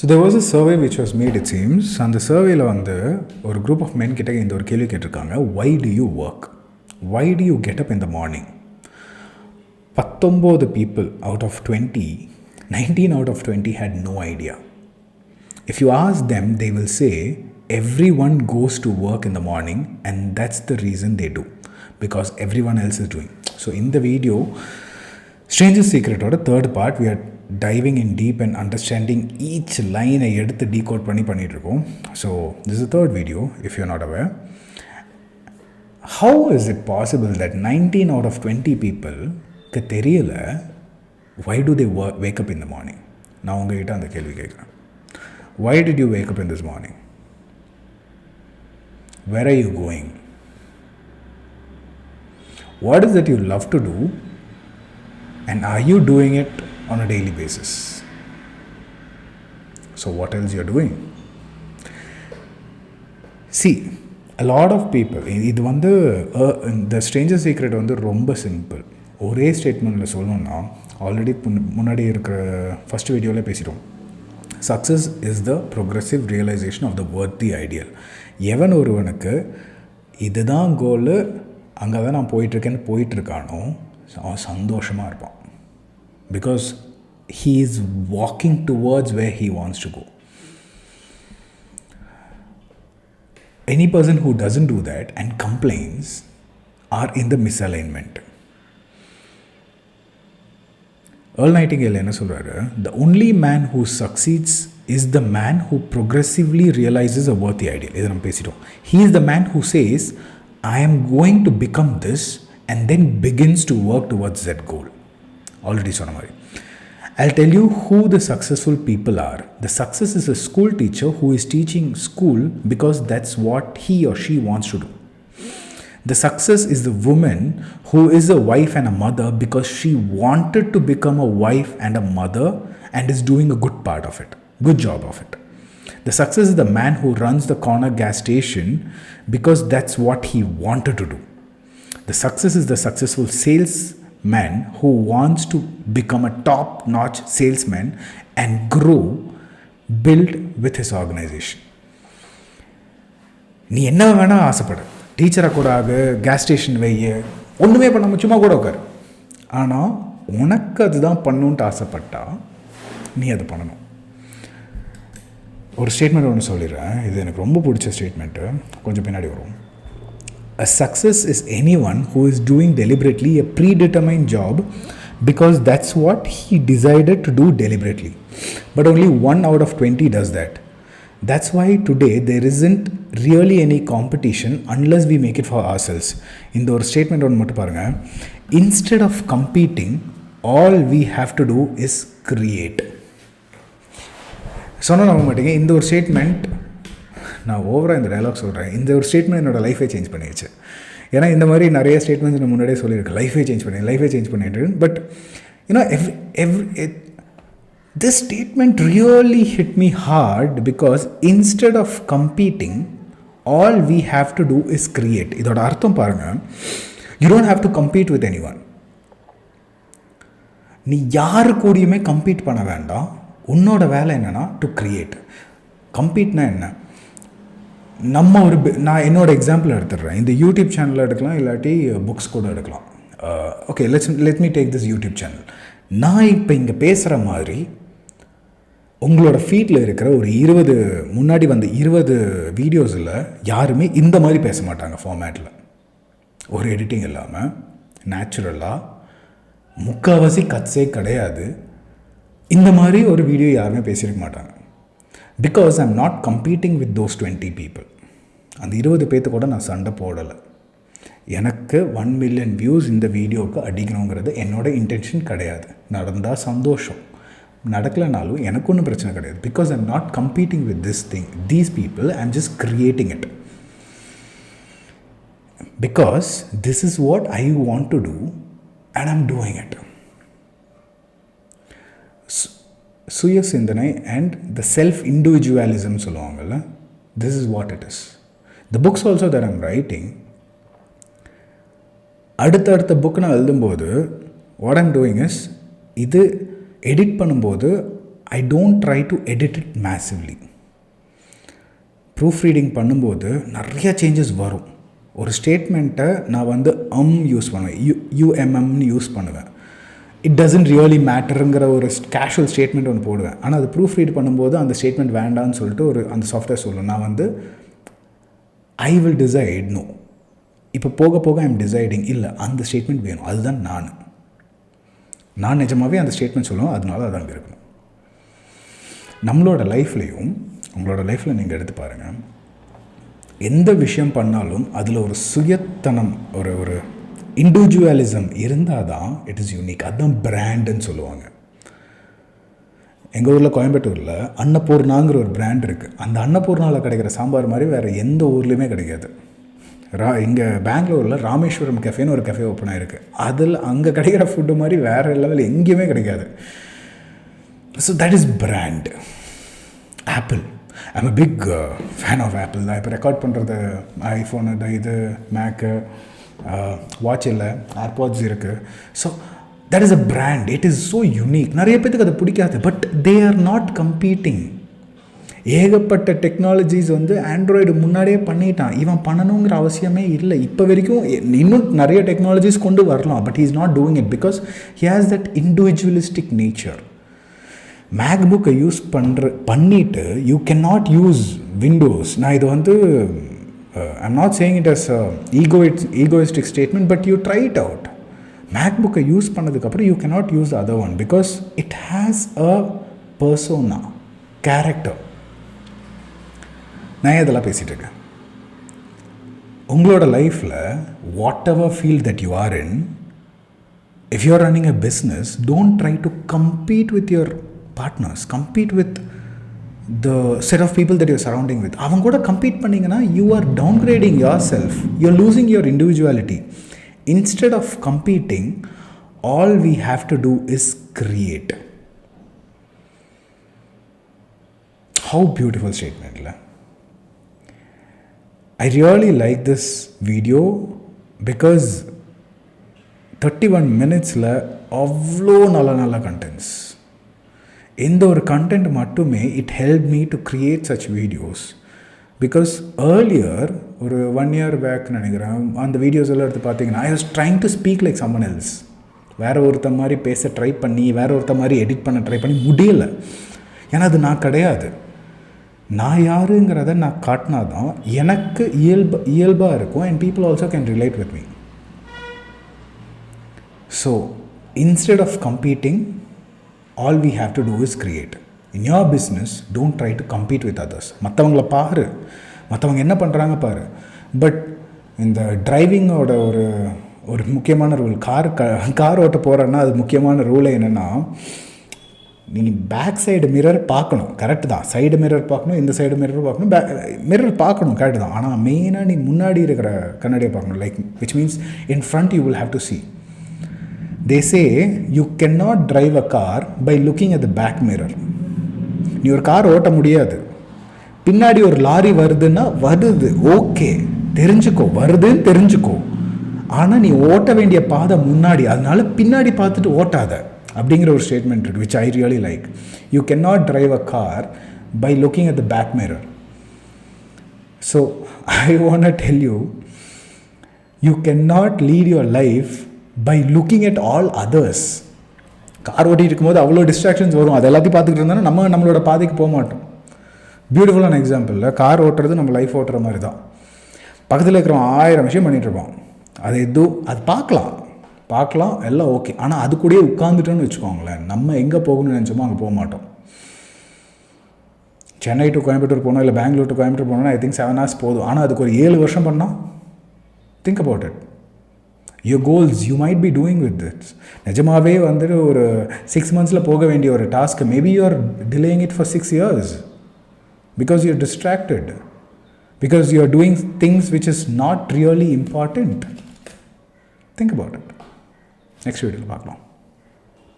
So there was a survey which was made, it seems. And the survey வந்து ஒரு group of men கிட்ட இந்த ஒரு கேள்வி கேட்டிருக்காங்க. Why do you work? Why do you get up in the morning? 19 people out of 20, 19 out of 20 had no idea. If you ask them, they will say everyone goes to work in the morning and that's the reason they do. Because everyone else is doing. So in the video, Strangest Secret or the third part, we are diving in deep and understanding each line I edit the decode pannitirkom. So this is the third video if you're not aware. How is it possible that 19 out of 20 people ku theriyala why do they wake up in the morning? Na unga kitta and kelvi kekran. Why did you wake up in this morning? Where are you going? What is that you love to do? And are you doing it on a daily basis? So what else you're doing? See, a lot of people, இது வந்து the strangest secret வந்து ரொம்ப simple. ஒரே ஸ்டேட்மெண்ட்டில் சொல்லணும்னா already முன்னாடி இருக்கிற first வீடியோவில் பேசிட்டோம். Success is the progressive realization of the worthy ideal. எவன் ஒருவனுக்கு இதுதான் கோலு, அங்கே தான் நான் போயிட்டுருக்கானோ அவன் சந்தோஷமாக இருப்பான். Because he is walking towards where he wants to go. Any person who doesn't do that and complains are in the misalignment. Earl Nightingale என்ன சொல்றாரு? The only man who succeeds is the man who progressively realizes a worthy ideal. இதை நம்ம பேசிட்டோம். He is the man who says, I am going to become this and then begins to work towards that goal. Already சொன்ன மாதிரி. I'll tell you who the successful people are. The success is a school teacher who is teaching school because that's what he or she wants to do. The success is the woman who is a wife and a mother because she wanted to become a wife and a mother and is doing a good part of it, good job of it. The success is the man who runs the corner gas station because that's what he wanted to do. The success is the successful salesman who wants to become a top-notch salesman and grow, build with his organization. நீ என்ன வேணா ஆசைப்படு, டீச்சராக கூட ஆகு, gas station வைய, ஒன்றுமே பண்ணாமல் சும்மா கூட உட்காரு. ஆனால் உனக்கு அதுதான் பண்ணணுன்ட்டு ஆசைப்பட்டா நீ அதை பண்ணணும். ஒரு ஸ்டேட்மெண்ட் ஒன்று சொல்லிடுறேன், இது எனக்கு ரொம்ப பிடிச்ச ஸ்டேட்மெண்ட்டு, கொஞ்சம் பின்னாடி வரும். A success is anyone who is doing deliberately a predetermined job because that's what he decided to do deliberately. But only 1 out of 20 does that. That's why today there isn't really any competition unless we make it for ourselves. இந்த ஒரு statement ஒன்று மட்டும் பாருங்கள். Instead of competing, all we have to do is create. சொன்ன நம்ப மாட்டேங்க, இந்த ஒரு ஸ்டேட்மெண்ட் நான் ஓவராக இந்த டைலாக் சொல்கிறேன். இந்த ஒரு ஸ்டேட்மெண்ட் என்னோடய லைஃபை சேஞ்ச் பண்ணிடுச்சு. ஏன்னா இந்த மாதிரி நிறைய ஸ்டேட்மெண்ட்ஸ் நான் முன்னாடியே சொல்லியிருக்கேன், லைஃபை சேஞ்ச் பண்ணிட்டு. But you know this statement really hit me hard because instead of competing, all we have to do is create. இதோட அர்த்தம் பாருங்கள், you don't have to compete with anyone. நீ யாரு கூடயுமே கம்பீட் பண்ண வேண்டாம். உன்னோட வேலை என்னென்னா டு கிரியேட். கம்பீட்னா என்ன? நம்ம நான் என்னோடய எக்ஸாம்பிள் எடுத்துடுறேன். இந்த யூடியூப் சேனலில் எடுக்கலாம், இல்லாட்டி புக்ஸ் கூட எடுக்கலாம். Okay, let me take this YouTube channel. நான் இப்போ இங்கே பேசுகிற மாதிரி உங்களோட ஃபீல்டில் இருக்கிற ஒரு 20 முன்னாடி வந்த 20 வீடியோஸில் யாருமே இந்த மாதிரி பேச மாட்டாங்க. ஃபார்மேட்டில் ஒரு எடிட்டிங் இல்லாமல் நேச்சுரலாக, முக்கால்வாசி கட்ஸே கிடையாது. இந்த மாதிரி ஒரு வீடியோ யாருமே பேசியிருக்க மாட்டாங்க. Because I am not competing with those 20 people. அந்த 20 பேர்த்து கூட நான் சண்டை போடலை. எனக்கு 1 மில்லியன் வியூஸ் இந்த வீடியோவுக்கு அடிக்கணுங்கிறது என்னோடய இன்டென்ஷன் கிடையாது. நடந்தால் சந்தோஷம், நடக்கலைனாலும் எனக்கு ஒன்றும் பிரச்சனை கிடையாது. Because I am not competing with these people, I am just creating it. Because this is what I want to do and I am doing it. சுய சிந்தனை அண்ட் த செல்ஃப் இண்டிவிஜுவலிசம் சொல்லுவாங்கள்ல, this is what it is. The books also that I'm writing, அடுத்தடுத்த book நான் எழுதும்போது what I'm doing is, இது edit பண்ணும்போது I don't try to edit it massively. Proofreading பண்ணும்போது நிறைய சேஞ்சஸ் வரும். ஒரு ஸ்டேட்மெண்ட்டை நான் வந்து யூஸ் பண்ணுவேன், யூஎம்எம்னு யூஸ் பண்ணுவேன். இட் டசன்ட் ரியலி மேட்டருங்கிற ஒரு கேஷுவல் ஸ்டேட்மெண்ட் ஒன்று போடுவேன். ஆனால் அது ப்ரூஃப் ரீட் பண்ணும்போது அந்த ஸ்டேட்மெண்ட் வேண்டான்னு சொல்லிட்டு அந்த சாஃப்ட்வேர் சொல்லும். நான் வந்து ஐ வில் டிசைட் நோ, இப்போ போக போக ஐ எம் டிசைடிங் இல்லை அந்த ஸ்டேட்மெண்ட் வேணும், அதுதான் நான் நிஜமாகவே அந்த ஸ்டேட்மெண்ட் சொல்லுவேன், அதனால அது அங்கே இருக்கணும். நம்மளோட லைஃப்லேயும் உங்களோட லைஃப்பில் நீங்கள் எடுத்து பாருங்கள், எந்த விஷயம் பண்ணாலும் அதில் ஒரு சுயத்தனம், ஒரு இண்டிவிஜுவலிசம் இருந்தால் தான் இட் இஸ் யூனிக். அதுதான் பிராண்டுன்னு சொல்லுவாங்க. எங்கள் ஊரில் கோயம்புத்தூரில் அன்னபூர்ணாங்கிற ஒரு பிராண்ட் இருக்குது. அந்த அன்னபூர்ணாவில் கிடைக்கிற சாம்பார் மாதிரி வேறு எந்த ஊர்லேயுமே கிடைக்காது. இங்கே பெங்களூரில் ராமேஸ்வரம் கெஃபேன்னு ஒரு கெஃபே ஓப்பன் ஆகிருக்கு. அதில் அங்கே கிடைக்கிற ஃபுட்டு மாதிரி வேறு லெவல் எங்கேயுமே கிடைக்காது. So that is brand. Apple, I'm a big fan of Apple தான். இப்போ ரெக்கார்ட் பண்ணுறது ஐஃபோனு, இது மேக்கு, வாட்ச் இல்லை, ஏர்பாட்ஸ் இருக்குது. So that is a brand. It is so unique. நிறைய பேருக்கு அது பிடிக்காது, but they are not competing. ஏகப்பட்ட டெக்னாலஜிஸ் வந்து ஆண்ட்ராய்டு முன்னாடியே பண்ணிட்டான். இவன் பண்ணணுங்கிற அவசியமே இல்லை. இப்போ வரைக்கும் இன்னும் நிறைய டெக்னாலஜிஸ் கொண்டு வரலாம், but he is not doing it because he has that individualistic nature. மேக்புக்கை யூஸ் பண்ணிவிட்டு you can not use windows. நான் இது வந்து I'm not saying it as egoistic statement, but you try it out. மேக்புக்கை use பண்ணதுக்கப்புறம் you can not use the other one because it has a persona, character. நான் இதெல்லாம் பேசிகிட்டு இருக்கேன். உங்களோட லைஃப்பில் whatever field that you are in, if you are running a business, don't try to compete with your partners, compete with the set of people that you're surrounding with. அவங்க கூட compete பண்ணிங்கன்னா you are downgrading yourself, you're losing your individuality. Instead of competing, all we have to do is create. How beautiful statement la. I really like this video because 31 minutes la avlo nalla contents. இந்த ஒரு content மட்டுமே it help me to create such videos. Because earlier ஒரு 1 year back நினைக்கிறேன், அந்த videos எல்லாம் எடுத்து பார்த்தீங்கன்னா I was trying to speak like someone else. வேறு ஒருத்த மாதிரி பேச ட்ரை பண்ணி, வேறு ஒருத்த மாதிரி எடிட் பண்ண ட்ரை பண்ணி முடியலை. ஏன்னா அது நான் கிடையாது. நான் யாருங்கிறத நான் காட்டினா தான் எனக்கு இயல்பாக இருக்கும் and people also can relate with me. So instead of competing, all we have to do is create. In your business, don't try to compete with others. மற்றவங்கள பாரு, மற்றவங்க என்ன பண்ணுறாங்க பாரு. பட் இந்த டிரைவிங்கோட ஒரு முக்கியமான ரூல், கார் ஓட்ட போகிறேன்னா அது முக்கியமான ரூல் என்னென்னா, நீங்கள் பேக் சைடு மிரர் பார்க்கணும், கரெக்டு தான். சைடு மிரர் பார்க்கணும், இந்த சைடு மிரர் பார்க்கணும், மிரர் பார்க்கணும், கரெக்டு தான். ஆனால் மெயினாக நீ முன்னாடி இருக்கிற கண்ணாடியை பார்க்கணும். Like which means in front you will have to see. They say you cannot drive a car by looking at the back mirror. நீ ஒரு கார் ஓட்ட முடியாது. பின்னாடி ஒரு லாரி வருதுன்னா வருது, ஓகே, தெரிஞ்சுக்கோ, வருதுன்னு தெரிஞ்சுக்கோ. ஆனால் நீ ஓட்ட வேண்டிய பாதை முன்னாடி, அதனால பின்னாடி பார்த்துட்டு ஓட்டாத அப்படிங்கிற ஒரு ஸ்டேட்மெண்ட் இருக்குது, which I really like. You cannot drive a car by looking at the back mirror. So I want to tell you, you cannot lead your life by looking at all others. Car ஓட்டிகிட்டு இருக்கும்போது அவ்வளோ distractions வரும். அது எல்லாத்தையும் பார்த்துக்கிட்டு இருந்தாலும் நம்மளோட பாதைக்கு போக மாட்டோம். பியூட்டிஃபுல்லான எக்ஸாம்பிளில் கார் ஓட்டுறது நம்ம லைஃப் ஓட்டுற மாதிரி தான். பக்கத்தில் இருக்கிறவன் 1000 விஷயம் பண்ணிகிட்ருப்பான். அது பார்க்கலாம் எல்லாம் ஓகே. ஆனால் அது கூடயே உட்காந்துட்டோன்னு வச்சுக்கோங்களேன், நம்ம எங்கே போகணும்னு நினச்சோமோ அங்கே போக மாட்டோம். சென்னை டு கோயம்புத்தூர் போனோம், இல்லை பெங்களூர் டு கோயம்புத்தூர் போனோம்னா ஐ திங்க் 7 hours போதும். ஆனால் அதுக்கு ஒரு 7 வருஷம் பண்ணால், think about it. your goals you might be doing with this. நிஜமாவே வந்துட்டு ஒரு 6 months போக வேண்டிய ஒரு task maybe you are delaying it for 6 years because you are distracted, because you are doing things which is not really important. Think about it. Next video பார்க்கலாம்.